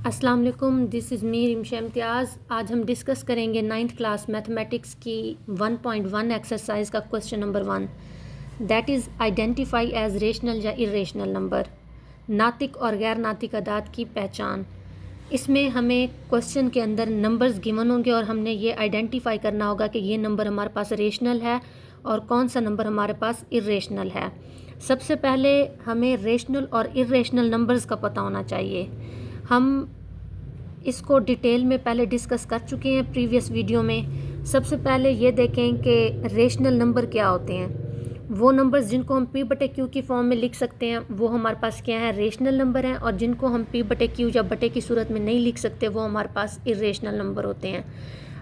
अस्सलाम वालेकुम, this is me Rimsha इम्तियाज़। आज हम डिस्कस करेंगे 9th क्लास मैथमेटिक्स की 1.1 एक्सरसाइज का question number 1, that is identify as rational या इरेशनल नंबर, नातिक और गैर नातिक अदाद की पहचान। इसमें हमें क्वेश्चन के अंदर नंबर्स गिवन होंगे और हमने ये आइडेंटिफाई करना होगा कि ये नंबर हमारे पास रेशनल है और कौन सा नंबर हमारे पास इरेशनल है। सबसे पहले हमें रेशनल और इरेशनल नंबर्स का पता होना चाहिए। हम इसको डिटेल में पहले डिस्कस कर चुके हैं प्रीवियस वीडियो में। सबसे पहले ये देखें कि रेशनल नंबर क्या होते हैं। वो नंबर्स जिनको हम P/Q की फॉर्म में लिख सकते हैं वो हमारे पास क्या है, रेशनल नंबर हैं, और जिनको हम P/Q या बटे की सूरत में नहीं लिख सकते वो हमारे पास इरेशनल नंबर होते हैं।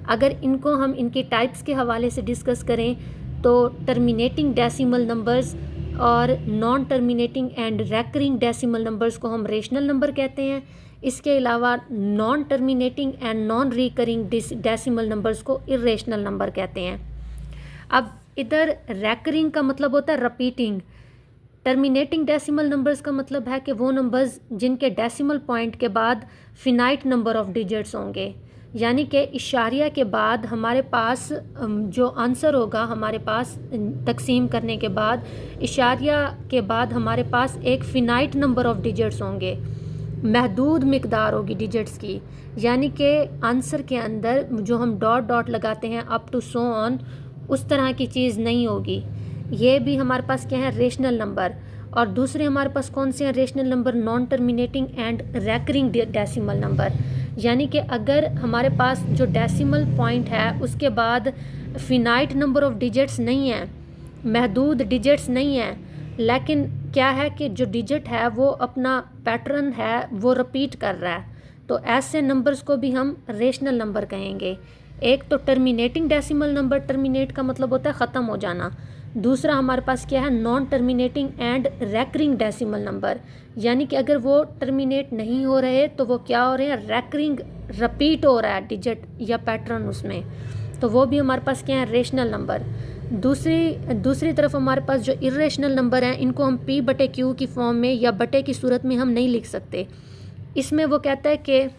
अगर इनको हम इनकी टाइप्स के हवाले से डिस्कस करें तो टर्मिनेटिंग डेसिमल नंबर्स और non terminating and recurring decimal numbers को हम रेशनल नंबर कहते हैं। इसके अलावा non terminating and non recurring decimal numbers को इरेशनल नंबर कहते हैं। अब इधर रैकरिंग का मतलब होता है रिपीटिंग। टर्मिनेटिंग डेसिमल नंबर्स का मतलब है कि वो नंबर्स जिनके डेसिमल पॉइंट के बाद फिनाइट नंबर ऑफ डिजिट्स होंगे, यानी कि इशारिया के बाद हमारे पास जो आंसर होगा हमारे पास तकसीम करने के बाद, इशारिया के बाद हमारे पास एक फिनाइट नंबर ऑफ डिजिट्स होंगे, महदूद मिकदार होगी डिजिट्स की, यानी कि आंसर के अंदर जो हम डॉट डॉट लगाते हैं अप टू सो ऑन, उस तरह की चीज़ नहीं होगी। ये भी हमारे पास क्या है, रेशनल नंबर। और दूसरे हमारे पास कौन से हैं rational number, non terminating and recurring decimal number, यानी कि अगर हमारे पास जो डेसिमल पॉइंट है उसके बाद फिनाइट नंबर ऑफ डिजिट्स नहीं है, महदूद डिजिट्स नहीं है, लेकिन क्या है कि जो डिजिट है वो अपना पैटर्न है वो रिपीट कर रहा है, तो ऐसे नंबर्स को भी हम रेशनल नंबर कहेंगे। एक तो टर्मिनेटिंग डेसिमल नंबर, टर्मिनेट का मतलब होता है ख़त्म हो जाना। दूसरा हमारे पास क्या है, non terminating and recurring decimal number, यानी कि अगर वो टर्मिनेट नहीं हो रहे तो वो क्या हो रहे हैं, रैकरिंग, रिपीट हो रहा है डिजिट या पैटर्न उसमें, तो वो भी हमारे पास क्या है, रेशनल नंबर। दूसरी तरफ हमारे पास जो इरेशनल नंबर हैं इनको हम P/Q की फॉर्म में या बटे की सूरत में हम नहीं लिख सकते। इसमें वो कहता है कि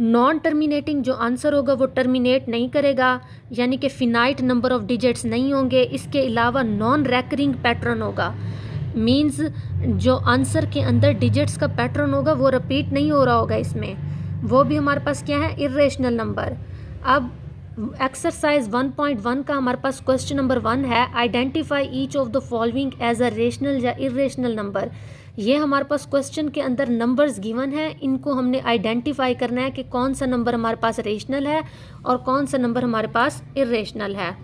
नॉन टर्मिनेटिंग जो आंसर होगा वो टर्मिनेट नहीं करेगा, यानी कि फिनाइट नंबर ऑफ डिजिट्स नहीं होंगे। इसके अलावा नॉन रैकरिंग पैटर्न होगा, मींस जो आंसर के अंदर डिजिट्स का पैटर्न होगा वो रिपीट नहीं हो रहा होगा इसमें, वो भी हमारे पास क्या है, इरेशनल नंबर। अब एक्सरसाइज 1.1 का हमारे पास क्वेश्चन नंबर 1 है, identify each of the following as a rational या इरेशनल नंबर। ये हमारे पास क्वेश्चन के अंदर नंबर्स गिवन है, इनको हमने आइडेंटिफाई करना है कि कौन सा नंबर हमारे पास रेशनल है और कौन सा नंबर हमारे पास इरेशनल है।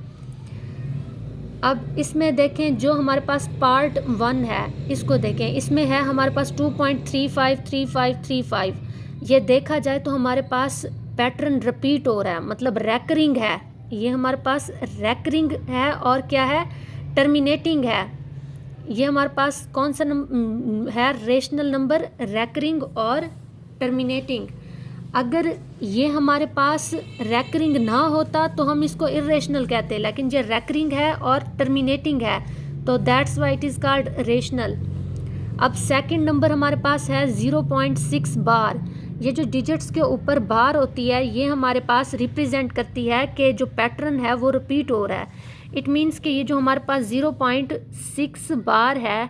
अब इसमें देखें जो हमारे पास पार्ट 1 है इसको देखें, इसमें है हमारे पास 2.353535। ये देखा जाए तो हमारे पास पैटर्न रिपीट हो रहा है, मतलब रैकरिंग है, ये हमारे पास रैकरिंग है और क्या है, टर्मिनेटिंग है। ये हमारे पास कौन सा है, रेशनल नंबर, रैकरिंग और टर्मिनेटिंग। अगर ये हमारे पास रैकरिंग ना होता तो हम इसको इरेशनल कहते, लेकिन ये रैकरिंग है और टर्मिनेटिंग है तो that's why it is called rational. अब सेकंड नंबर हमारे पास है 0.6 बार। ये जो डिजिट्स के ऊपर बार होती है ये हमारे पास रिप्रेजेंट करती है कि जो पैटर्न है वो रिपीट हो रहा है। इट मीन्स कि ये जो हमारे पास 0.6 बार है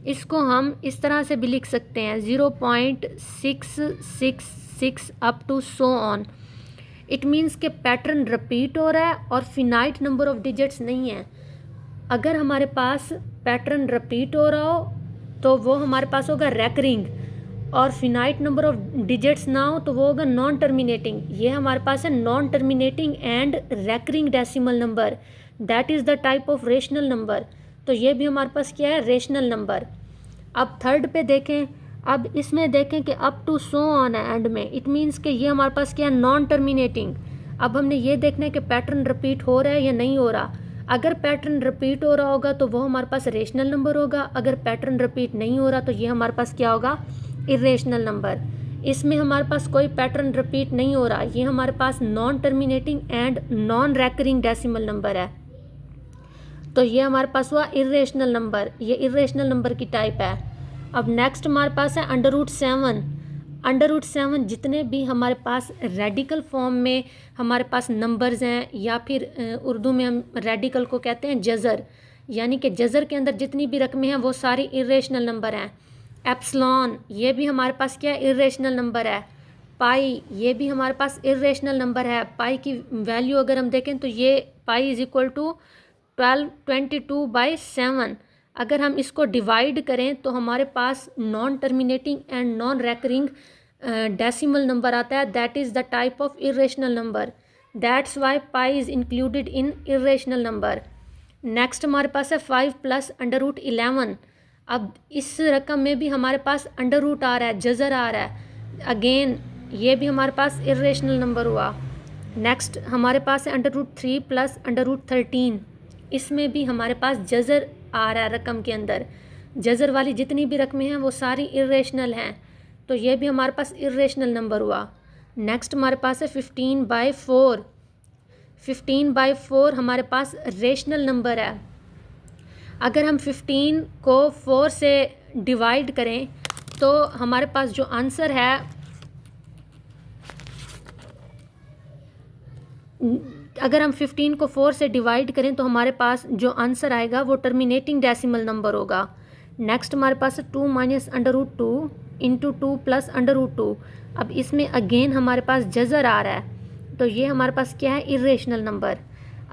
इसको हम इस तरह से भी लिख सकते हैं, 0.666 up to so on. It means कि पैटर्न रिपीट हो रहा है और फिनाइट नंबर ऑफ डिजिट्स नहीं है। अगर हमारे पास पैटर्न रिपीट हो रहा हो तो वो हमारे पास होगा रैकरिंग, और फिनाइट नंबर ऑफ डिजिट्स ना हो तो वो होगा नॉन टर्मिनेटिंग। ये हमारे पास है non terminating and recurring decimal number, that is the type of rational number. तो ये भी हमारे पास क्या है, रेशनल नंबर। अब थर्ड पे देखें, अब इसमें देखें कि अप टू सो ऑन है एंड में, इट मीन्स कि ये हमारे पास क्या है, नॉन टर्मिनेटिंग। अब हमने ये देखना है कि पैटर्न रिपीट हो रहा है या नहीं हो रहा। अगर पैटर्न रिपीट हो रहा होगा तो वो हमारे पास रेशनल नंबर होगा, अगर पैटर्न रिपीट नहीं हो रहा तो ये हमारे पास क्या होगा, इरेशनल नंबर। इसमें हमारे पास कोई पैटर्न रिपीट नहीं हो रहा, ये हमारे पास non terminating and non recurring decimal number है, तो ये हमारे पास हुआ इरेशनल नंबर, ये इरेशनल नंबर की टाइप है। अब नेक्स्ट हमारे पास है √7। √7 जितने भी हमारे पास रेडिकल फॉर्म में हमारे पास नंबर्स हैं, या फिर उर्दू में हम रेडिकल को कहते हैं जज़र, यानी कि जज़र के अंदर जितनी भी रकमें हैं वो सारी इर्रेशनल नंबर हैं। एप्सिलॉन ये भी हमारे पास क्या है, इर्रेशनल नंबर है। पाई ये भी हमारे पास इर्रेशनल नंबर है। पाई की वैल्यू अगर हम देखें तो ये पाई इज़ इक्वल टू 1222/7। अगर हम इसको डिवाइड करें तो हमारे पास non terminating and non recurring decimal number आता है, that is the type of irrational number, that's why pi is included in irrational number. Next हमारे पास है 5 + √11। अब इस रकम में भी हमारे पास अंडर रूट आ रहा है, जज़र आ रहा है, अगेन ये भी हमारे पास इर्रेशनल नंबर हुआ। नेक्स्ट हमारे पास है √3 + √13, इसमें भी हमारे पास जज़र आ रहा है रकम के अंदर। जज़र वाली जितनी भी रकमें हैं वो सारी इर्रेशनल हैं, तो ये भी हमारे पास इर्रेशनल नंबर हुआ। नेक्स्ट हमारे पास है 15/4। 15/4 हमारे पास रेशनल नंबर है। अगर हम 15 को 4 से डिवाइड करें तो हमारे पास जो आंसर है, अगर हम 15 को 4 से डिवाइड करें तो हमारे पास जो आंसर आएगा वो टर्मिनेटिंग डेसिमल नंबर होगा। नेक्स्ट हमारे पास है 2 - √2 × 2 + √2। अब इसमें अगेन हमारे पास जज़र आ रहा है, तो ये हमारे पास क्या है, इर्रेशनल नंबर।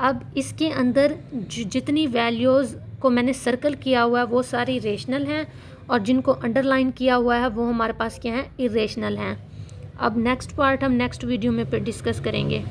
अब इसके अंदर जितनी वैल्यूज़ को मैंने सर्कल किया हुआ है वो सारी रेशनल हैं, और जिनको अंडरलाइन किया हुआ है वो हमारे पास क्या है, इर्रेशनल हैं। अब नेक्स्ट पार्ट हम नेक्स्ट वीडियो में फिर डिस्कस करेंगे।